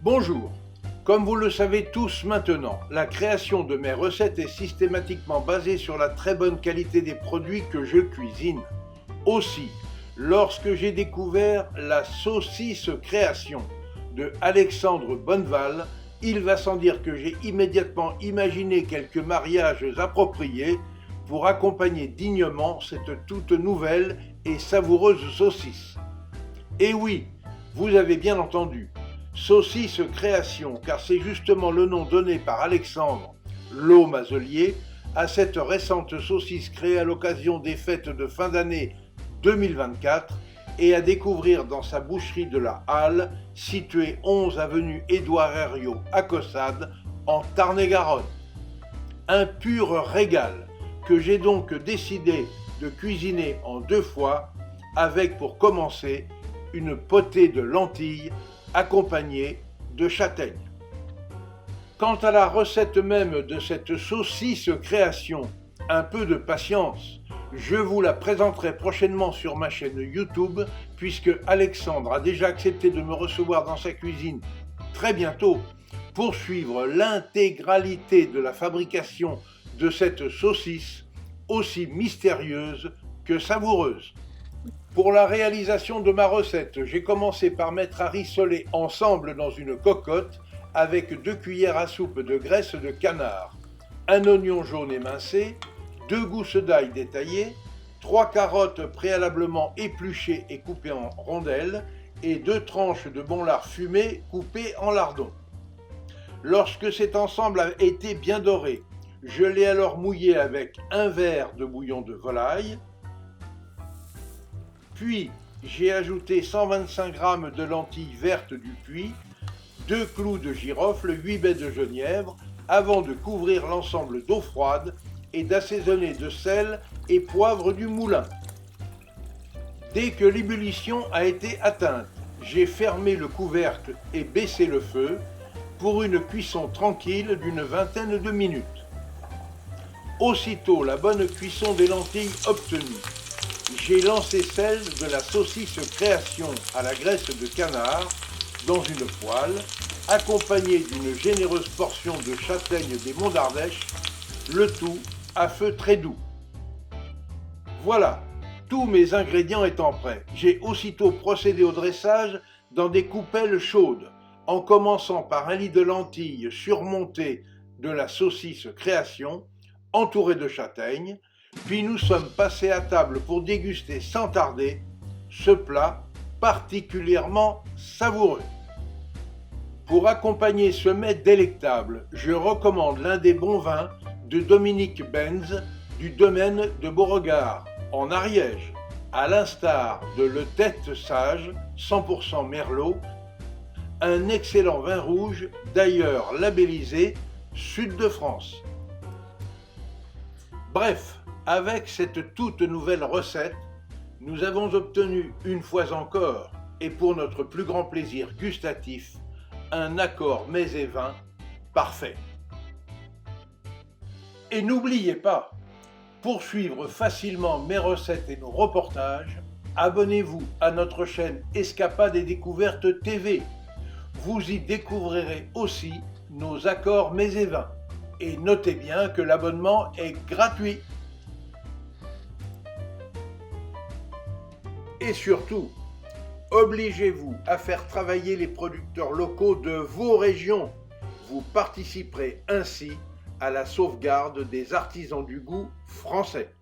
Bonjour. Comme vous le savez tous maintenant, la création de mes recettes est systématiquement basée sur la très bonne qualité des produits que je cuisine. Aussi, lorsque j'ai découvert la saucisse création de Alexandre Bonneval, il va sans dire que j'ai immédiatement imaginé quelques mariages appropriés pour accompagner dignement cette toute nouvelle et savoureuse saucisse. Et oui, vous avez bien entendu, saucisse création, car c'est justement le nom donné par Alexandre Mazelier à cette récente saucisse créée à l'occasion des fêtes de fin d'année 2024 et à découvrir dans sa boucherie de la Halle, située 11 avenue Édouard Herriot à Caussade, en Tarn-et-Garonne. Un pur régal que j'ai donc décidé de cuisiner en 2 fois, avec pour commencer une potée de lentilles accompagnée de châtaignes. Quant à la recette même de cette saucisse création, un peu de patience, je vous la présenterai prochainement sur ma chaîne YouTube, puisque Alexandre a déjà accepté de me recevoir dans sa cuisine très bientôt pour suivre l'intégralité de la fabrication de cette saucisse aussi mystérieuse que savoureuse. Pour la réalisation de ma recette, j'ai commencé par mettre à rissoler ensemble dans une cocotte avec 2 cuillères à soupe de graisse de canard, un oignon jaune émincé, 2 gousses d'ail détaillées, 3 carottes préalablement épluchées et coupées en rondelles et 2 tranches de bon lard fumé coupées en lardons. Lorsque cet ensemble a été bien doré, je l'ai alors mouillé avec 1 verre de bouillon de volaille. Puis, j'ai ajouté 125 g de lentilles vertes du puits, 2 clous de girofle, 8 baies de genièvre, avant de couvrir l'ensemble d'eau froide et d'assaisonner de sel et poivre du moulin. Dès que l'ébullition a été atteinte, j'ai fermé le couvercle et baissé le feu pour une cuisson tranquille d'une vingtaine de minutes. Aussitôt la bonne cuisson des lentilles obtenue, j'ai lancé celle de la saucisse création à la graisse de canard dans une poêle, accompagnée d'une généreuse portion de châtaignes des Monts d'Ardèche, le tout à feu très doux. Voilà, tous mes ingrédients étant prêts, j'ai aussitôt procédé au dressage dans des coupelles chaudes, en commençant par un lit de lentilles surmonté de la saucisse création, entouré de châtaignes. Puis nous sommes passés à table pour déguster sans tarder ce plat particulièrement savoureux. Pour accompagner ce mets délectable, je recommande l'un des bons vins de Dominique Benz du domaine de Beauregard, en Ariège, à l'instar de Le Tête Sage 100% Merlot, un excellent vin rouge d'ailleurs labellisé Sud de France. Bref, avec cette toute nouvelle recette, nous avons obtenu une fois encore, et pour notre plus grand plaisir gustatif, un accord mets et vin parfait. Et n'oubliez pas, pour suivre facilement mes recettes et nos reportages, abonnez-vous à notre chaîne Escapades et Découvertes TV. Vous y découvrirez aussi nos accords mets et vins. Et notez bien que l'abonnement est gratuit. Et surtout, obligez-vous à faire travailler les producteurs locaux de vos régions. Vous participerez ainsi à la sauvegarde des artisans du goût français.